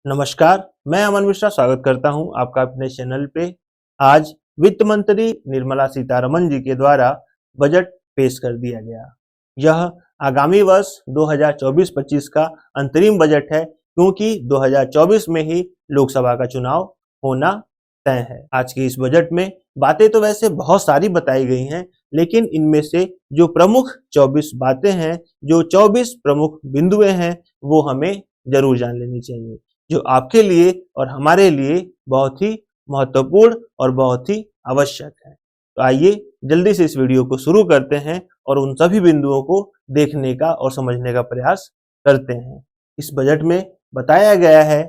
नमस्कार, मैं अमन मिश्रा स्वागत करता हूं आपका अपने चैनल पे। आज वित्त मंत्री निर्मला सीतारमण जी के द्वारा बजट पेश कर दिया गया। यह आगामी वर्ष 2024-25 का अंतरिम बजट है, क्योंकि 2024 में ही लोकसभा का चुनाव होना तय है। आज के इस बजट में बातें तो वैसे बहुत सारी बताई गई हैं, लेकिन इनमें से जो प्रमुख 24 बातें हैं, जो 24 प्रमुख बिंदुएं हैं, वो हमें जरूर जान लेनी चाहिए, जो आपके लिए और हमारे लिए बहुत ही महत्वपूर्ण और बहुत ही आवश्यक है। तो आइए जल्दी से इस वीडियो को शुरू करते हैं और उन सभी बिंदुओं को देखने का और समझने का प्रयास करते हैं। इस बजट में बताया गया है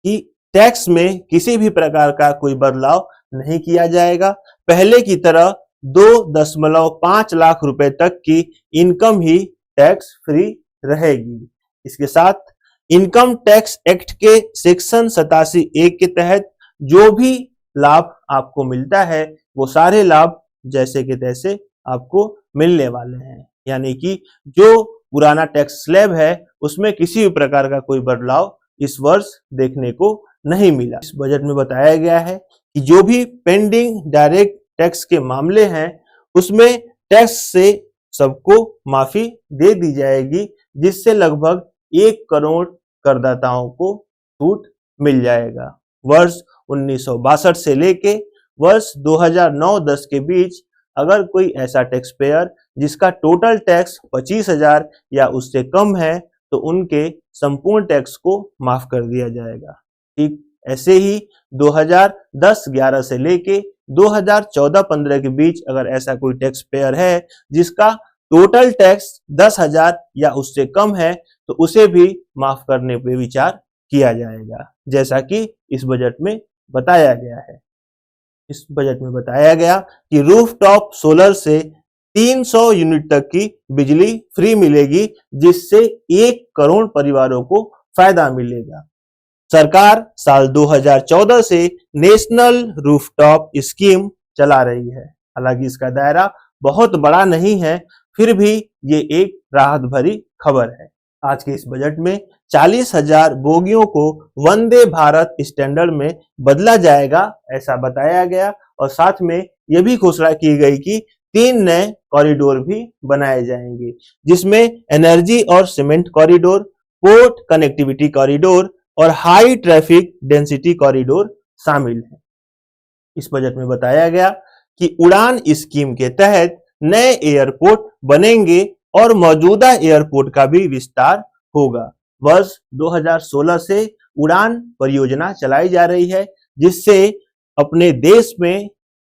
कि टैक्स में किसी भी प्रकार का कोई बदलाव नहीं किया जाएगा। पहले की तरह 2.5 लाख रुपए तक की इनकम ही टैक्स फ्री रहेगी। इसके साथ इनकम टैक्स एक्ट के सेक्शन 87(a) के तहत जो भी लाभ आपको मिलता है, वो सारे लाभ जैसे के तैसे आपको मिलने वाले हैं। यानी कि जो पुराना टैक्स स्लैब है, उसमें किसी भी प्रकार का कोई बदलाव इस वर्ष देखने को नहीं मिला। इस बजट में बताया गया है कि जो भी पेंडिंग डायरेक्ट टैक्स के मामले हैं, उसमें टैक्स से सबको माफी दे दी जाएगी, जिससे लगभग 1 करोड़ करदाताओं को छूट मिल जाएगा। वर्ष 1962 से लेके वर्ष 2009-10 के बीच अगर कोई ऐसा टैक्स पेयर जिसका टोटल टैक्स 25,000 या उससे कम है, तो उनके संपूर्ण टैक्स को माफ कर दिया जाएगा। ठीक ऐसे ही 2010-11 से लेके 2014-15 के बीच अगर ऐसा कोई टैक्स पेयर है जिसका टोटल टैक्स 10,000 या उससे कम है, तो उसे भी माफ करने पे विचार किया जाएगा, जैसा कि इस बजट में बताया गया है। इस बजट में बताया गया कि रूफटॉप सोलर से 300 यूनिट तक की बिजली फ्री मिलेगी, जिससे 1 करोड़ परिवारों को फायदा मिलेगा। सरकार साल 2014 से नेशनल रूफटॉप स्कीम चला रही है। हालांकि इसका दायरा बहुत बड़ा नहीं है, फिर भी ये एक राहत भरी खबर है। आज के इस बजट में 40,000 बोगियों को वंदे भारत स्टैंडर्ड में बदला जाएगा, ऐसा बताया गया। और साथ में यह भी घोषणा की गई कि 3 नए कॉरिडोर भी बनाए जाएंगे, जिसमें एनर्जी और cement corridor, port connectivity corridor और हाई ट्रैफिक डेंसिटी कॉरिडोर शामिल है। इस बजट में बताया गया कि उड़ान स्कीम के तहत नए एयरपोर्ट बनेंगे और मौजूदा एयरपोर्ट का भी विस्तार होगा। वर्ष 2016 से उड़ान परियोजना चलाई जा रही है, जिससे अपने देश में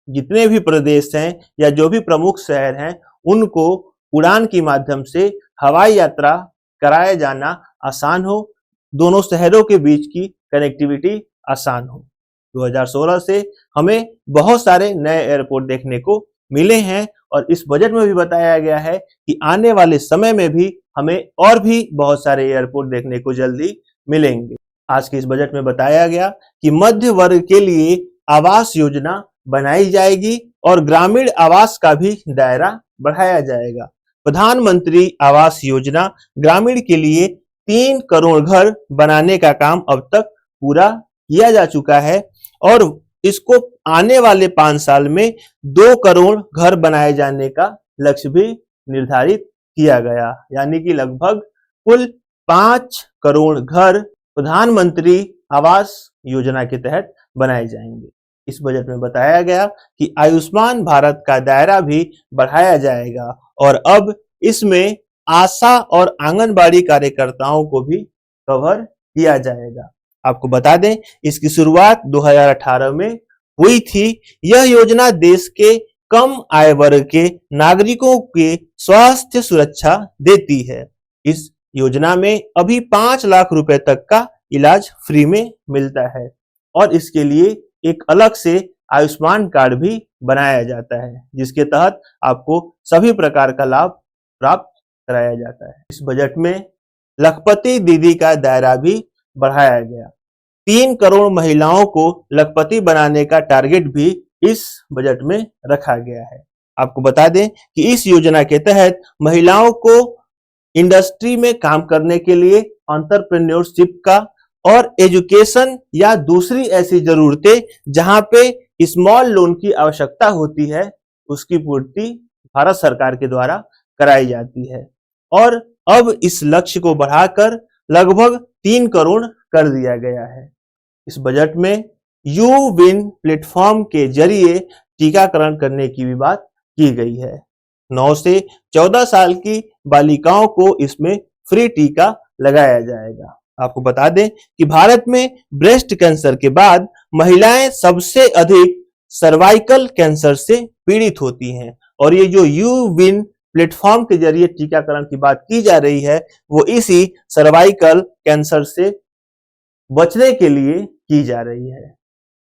जितने भी प्रदेश हैं या जो भी प्रमुख शहर हैं, उनको उड़ान के माध्यम से हवाई यात्रा कराया जाना आसान हो, दोनों शहरों के बीच की कनेक्टिविटी आसान हो। 2016 से हमें बहुत सारे नए एयरपोर्ट देखने को मिले हैं, और इस बजट में भी बताया गया है कि आने वाले समय में भी हमें और भी बहुत सारे एयरपोर्ट देखने को जल्दी मिलेंगे। आज के इस बजट में बताया गया कि मध्य वर्ग के लिए आवास योजना बनाई जाएगी और ग्रामीण आवास का भी दायरा बढ़ाया जाएगा। प्रधानमंत्री आवास योजना ग्रामीण के लिए 3 करोड़ घर बनाने का काम अब तक पूरा किया जा चुका है, और इसको आने वाले 5 साल में 2 करोड़ घर बनाए जाने का लक्ष्य भी निर्धारित किया गया। यानी कि लगभग कुल 5 करोड़ घर प्रधानमंत्री आवास योजना के तहत बनाए जाएंगे। इस बजट में बताया गया कि आयुष्मान भारत का दायरा भी बढ़ाया जाएगा, और अब इसमें आशा और आंगनबाड़ी कार्यकर्ताओं को भी कवर किया जाएगा। आपको बता दें, इसकी शुरुआत 2018 में हुई थी। यह योजना देश के कम आय वर्ग के नागरिकों के स्वास्थ्य सुरक्षा देती है। इस योजना में अभी 5 लाख रुपए तक का इलाज फ्री में मिलता है, और इसके लिए एक अलग से आयुष्मान कार्ड भी बनाया जाता है, जिसके तहत आपको सभी प्रकार का लाभ प्राप्त कराया जाता है। इस बजट में लखपति दीदी का दायरा भी बढ़ाया गया। 3 करोड़ महिलाओं को लखपति बनाने का टारगेट भी इस बजट में रखा गया है। आपको बता दें कि इस योजना के तहत महिलाओं को इंडस्ट्री में काम करने के लिए एंटरप्रेन्योरशिप का और एजुकेशन या दूसरी ऐसी जरूरतें जहां पे स्मॉल लोन की आवश्यकता होती है, उसकी पूर्ति भारत सरकार के द्वारा कराई जाती है। और अब इस लक्ष्य को बढ़ाकर लगभग 3 करोड़ कर दिया गया है। इस बजट में यू विन प्लेटफॉर्म के जरिए टीकाकरण करने की भी बात की गई है। 9 से 14 साल की बालिकाओं को इसमें फ्री टीका लगाया जाएगा। आपको बता दें कि भारत में ब्रेस्ट कैंसर के बाद महिलाएं सबसे अधिक सर्वाइकल कैंसर से पीड़ित होती हैं और ये जो यू विन प्लेटफॉर्म के जरिए टीकाकरण की बात की जा रही है वो इसी सर्वाइकल कैंसर से बचने के लिए की जा रही है।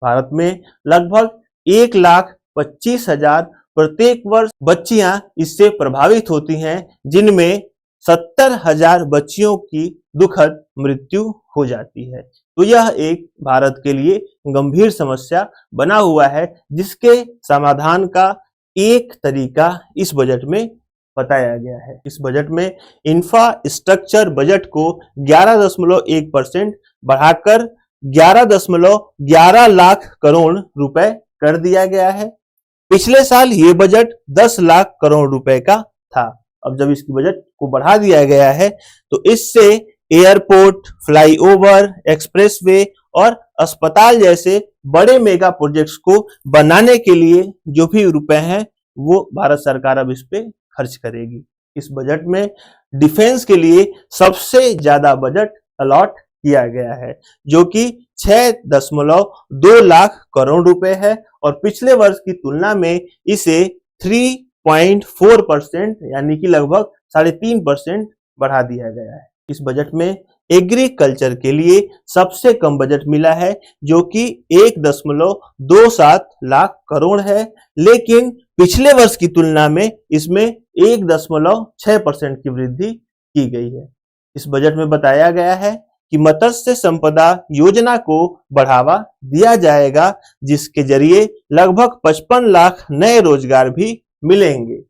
भारत में लगभग 1,25,000 प्रत्येक वर्ष बच्चियां इससे प्रभावित होती हैं, जिनमें 70,000 बच्चियों की दुखद मृत्यु हो जाती है। तो यह एक भारत के लिए गंभीर समस्या बना हुआ है, जिसके समाधान का एक तरीका इस बजट में बताया गया है। इस बजट में इंफ्रास्ट्रक्चर बजट को 11.1% बढ़ाकर 11.11 लाख करोड़ रुपए कर दिया गया है। पिछले साल ये बजट 10 लाख करोड़ रुपए का था। अब जब इसकी बजट को बढ़ा दिया गया है तो इससे एयरपोर्ट, फ्लाईओवर, एक्सप्रेसवे और अस्पताल जैसे बड़े मेगा प्रोजेक्ट्स को बनाने के लिए जो भी रुपए हैं वो भारत सरकार अब इस पे खर्च करेगी। इस बजट में डिफेंस के लिए सबसे ज्यादा बजट अलॉट किया गया है, जो कि 6.2 लाख करोड़ रुपए है और पिछले वर्ष की तुलना में इसे 3.4% यानी कि लगभग 3.5% बढ़ा दिया गया है। इस बजट में एग्रीकल्चर के लिए सबसे कम बजट मिला है, जो कि 1.27 लाख करोड़ है, लेकिन पिछले वर्ष की तुलना में इसमें 1.6% की वृद्धि की गई है। इस बजट में बताया गया है कि मत्स्य संपदा योजना को बढ़ावा दिया जाएगा, जिसके जरिए लगभग 55 लाख नए रोजगार भी मिलेंगे।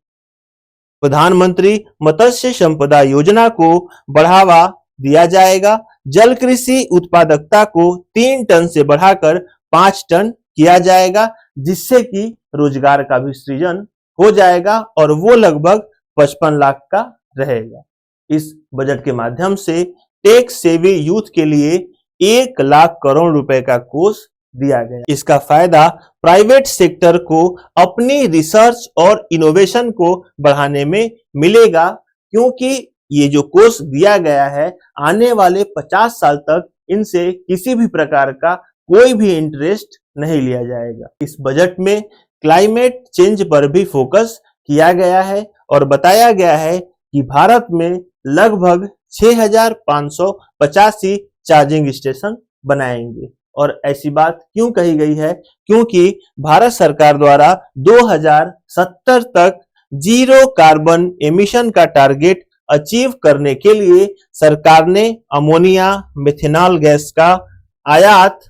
प्रधानमंत्री मत्स्य संपदा योजना को बढ़ावा दिया जाएगा। जल कृषि उत्पादकता को 3 टन से बढ़ाकर 5 टन किया जाएगा, जिससे कि रोजगार का भी सृजन हो जाएगा और वो लगभग 55 लाख का रहेगा। इस बजट के माध्यम से टेक सेवी यूथ के लिए 1 लाख करोड़ रुपए का कोष दिया गया। इसका फायदा प्राइवेट सेक्टर को अपनी रिसर्च और इनोवेशन को बढ़ाने में मिलेगा, क्योंकि ये जो कोष दिया गया है आने वाले 50 साल तक इनसे किसी भी प्रकार का कोई भी इंटरेस्ट नहीं लिया जाएगा। इस बजट में क्लाइमेट चेंज पर भी फोकस किया गया है और बताया गया है कि भारत में लगभग 6,585 चार्जिंग स्टेशन बनाएंगे। और ऐसी बात क्यों कही गई है? क्योंकि भारत सरकार द्वारा 2070 तक जीरो कार्बन एमिशन का टारगेट अचीव करने के लिए सरकार ने अमोनिया, मिथेनॉल गैस का आयात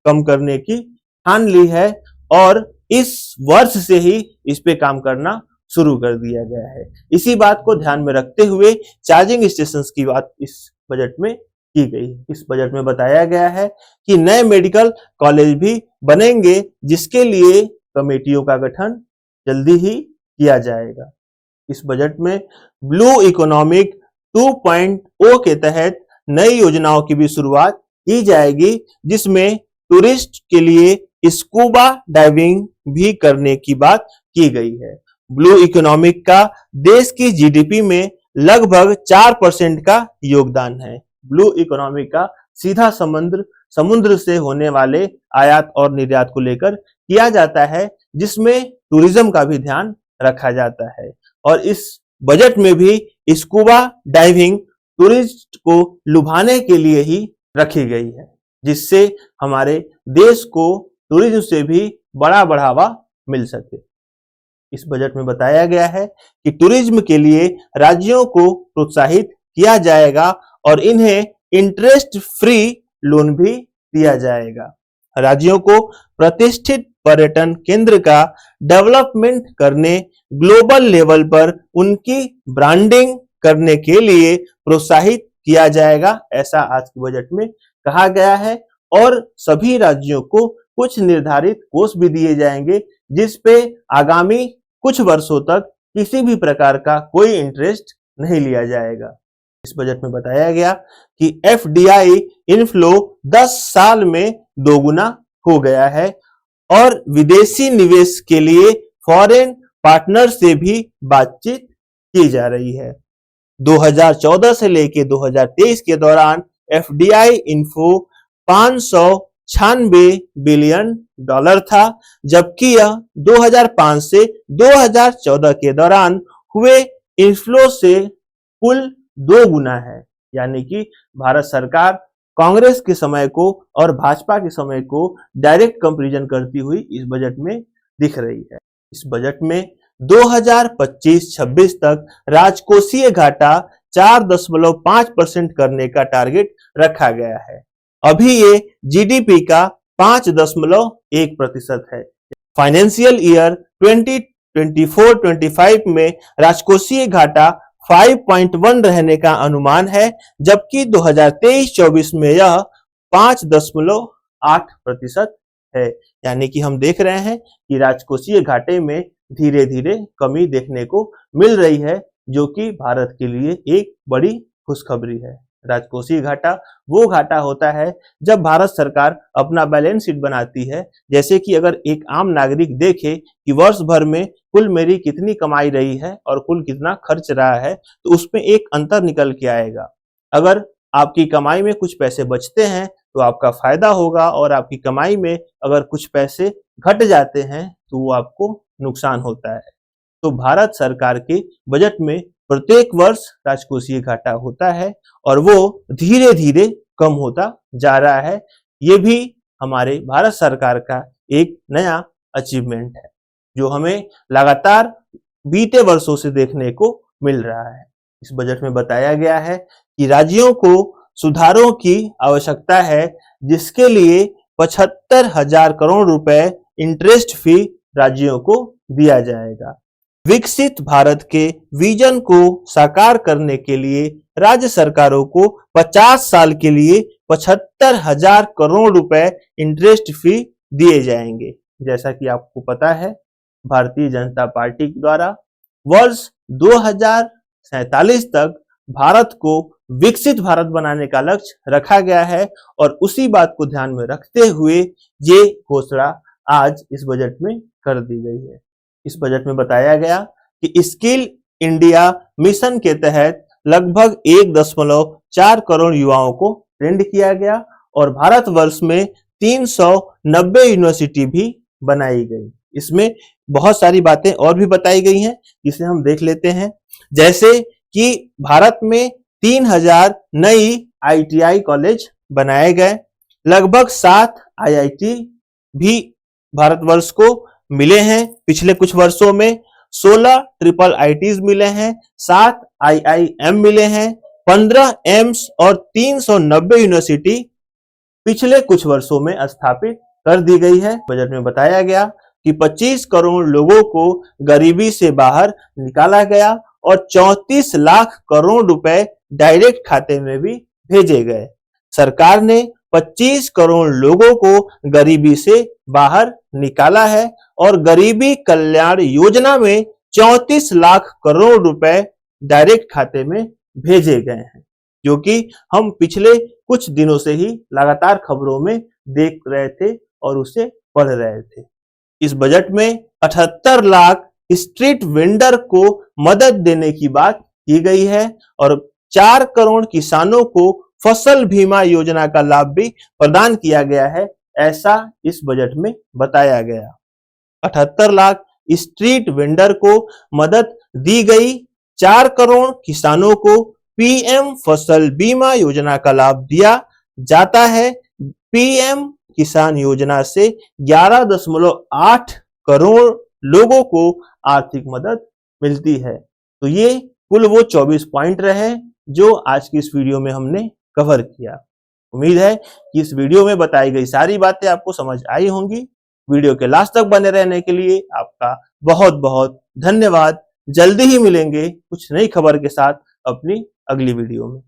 कम करने की ठान ली है और इस वर्ष से ही इस पे काम करना शुरू कर दिया गया है। इसी बात को ध्यान में रखते हुए चार्जिंग स्टेशंस की बात इस बजट में की गई है। इस बजट में बताया गया है कि नए मेडिकल कॉलेज भी बनेंगे, जिसके लिए कमेटियों का गठन जल्दी ही किया जाएगा। इस बजट में ब्लू इकोनॉमिक 2.0 के तहत नई योजनाओं की भी शुरुआत की जाएगी, जिसमें टूरिस्ट के लिए स्कूबा डाइविंग भी करने की बात की गई है। ब्लू इकोनॉमिक का देश की जीडीपी में लगभग 4% का योगदान है। ब्लू इकोनॉमी का सीधा समुद्र से होने वाले आयात और निर्यात को लेकर किया जाता है, जिसमें टूरिज्म का भी ध्यान रखा जाता है। और इस बजट में भी स्कूबा डाइविंग टूरिस्ट को लुभाने के लिए ही रखी गई है, जिससे हमारे देश को टूरिज्म से भी बड़ा बढ़ावा मिल सके। इस बजट में बताया गया है कि टूरिज्म के लिए राज्यों को प्रोत्साहित किया जाएगा और इन्हें इंटरेस्ट फ्री लोन भी दिया जाएगा। राज्यों को प्रतिष्ठित पर्यटन केंद्र का डेवलपमेंट करने, ग्लोबल लेवल पर उनकी ब्रांडिंग करने के लिए प्रोत्साहित किया जाएगा, ऐसा आज के बजट में कहा गया है और सभी राज्यों को कुछ निर्धारित कोष भी दिए जाएंगे जिस पे आगामी कुछ वर्षों तक किसी भी प्रकार का कोई इंटरेस्ट नहीं लिया जाएगा। इस बजट में बताया गया कि एफडीआई इनफ्लो 10 साल में दोगुना हो गया है और विदेशी निवेश के लिए फॉरेन पार्टनर से भी बातचीत की जा रही है। 2014 से लेकर 2023 के दौरान एफडीआई इन्फो 596 बिलियन डॉलर था, जबकि यह 2005 से 2014 के दौरान हुए इन्फ्लो से कुल 2 गुना है। यानी कि भारत सरकार कांग्रेस के समय को और भाजपा के समय को डायरेक्ट कंपैरिजन करती हुई इस बजट में दिख रही है। इस बजट में 2025-26 तक राजकोषीय घाटा 4.5% करने का टारगेट रखा गया है। अभी ये जीडीपी का 5.1% है। फाइनेंशियल ईयर 2024-25 में राजकोषीय घाटा 5.1 रहने का अनुमान है, जबकि 2023-24 में यह 5.8% है। यानी कि हम देख रहे हैं कि राजकोषीय घाटे में धीरे धीरे कमी देखने को मिल रही है, जो कि भारत के लिए एक बड़ी खुशखबरी है। राजकोषीय घाटा वो घाटा होता है जब भारत सरकार अपना बैलेंस शीट बनाती है। जैसे कि अगर एक आम नागरिक देखे कि वर्ष भर में कुल मेरी कितनी कमाई रही है और कुल कितना खर्च रहा है, तो उसमें एक अंतर निकल के आएगा। अगर आपकी कमाई में कुछ पैसे बचते हैं तो आपका फायदा होगा, और आपकी कमाई में अगर कुछ पैसे घट जाते हैं तो वो आपको नुकसान होता है। तो भारत सरकार के बजट में प्रत्येक वर्ष राजकोषीय घाटा होता है और वो धीरे धीरे कम होता जा रहा है। ये भी हमारे भारत सरकार का एक नया अचीवमेंट है जो हमें लगातार बीते वर्षों से देखने को मिल रहा है। इस बजट में बताया गया है कि राज्यों को सुधारों की आवश्यकता है, जिसके लिए 75,000 करोड़ रुपए इंटरेस्ट फी राज्यों को दिया जाएगा। विकसित भारत के विजन को साकार करने के लिए राज्य सरकारों को 50 साल के लिए 75,000 करोड़ रुपए इंटरेस्ट फी दिए जाएंगे। जैसा कि आपको पता है, भारतीय जनता पार्टी द्वारा वर्ष 2047 तक भारत को विकसित भारत बनाने का लक्ष्य रखा गया है और उसी बात को ध्यान में रखते हुए ये घोषणा आज इस बजट में कर दी गई है। इस बजट में बताया गया कि स्किल इंडिया मिशन के तहत लगभग 1.4 करोड़ युवाओं को ट्रेंड किया गया और भारतवर्ष में 390 यूनिवर्सिटी भी बनाई गई। इसमें बहुत सारी बातें और भी बताई गई हैं, जिसे हम देख लेते हैं। जैसे कि भारत में 3000 नई आईटीआई कॉलेज बनाए गए, लगभग 7 आईआईटी भी भारतवर्ष को मिले हैं। पिछले कुछ वर्षों में 16 ट्रिपल आईटीज मिले हैं, 7 आईआईएम मिले हैं, 15 एम्स और 390 यूनिवर्सिटी पिछले कुछ वर्षों में स्थापित कर दी गई है। बजट में बताया गया कि 25 करोड़ लोगों को गरीबी से बाहर निकाला गया और 34 लाख करोड़ रुपए डायरेक्ट खाते में भी भेजे गए। सरकार ने 25 करोड़ लोगों को गरीबी से बाहर निकाला है और गरीबी कल्याण योजना में 34 लाख करोड़ रुपए डायरेक्ट खाते में भेजे गए हैं, जो कि हम पिछले कुछ दिनों से ही लगातार खबरों में देख रहे थे और उसे पढ़ रहे थे। इस बजट में 78 लाख स्ट्रीट वेंडर को मदद देने की बात की गई है और 4 करोड़ किसानों को फसल बीमा योजना का लाभ भी प्रदान किया गया है, ऐसा इस बजट में बताया गया। 78 लाख स्ट्रीट वेंडर को मदद दी गई, 4 करोड़ किसानों को पीएम फसल बीमा योजना का लाभ दिया जाता है। पीएम किसान योजना से 11.8 करोड़ लोगों को आर्थिक मदद मिलती है। तो ये कुल वो 24 पॉइंट रहे जो आज की इस वीडियो में हमने कवर किया। उम्मीद है कि इस वीडियो में बताई गई सारी बातें आपको समझ आई होंगी। वीडियो के लास्ट तक बने रहने के लिए आपका बहुत बहुत धन्यवाद। जल्दी ही मिलेंगे कुछ नई खबर के साथ अपनी अगली वीडियो में।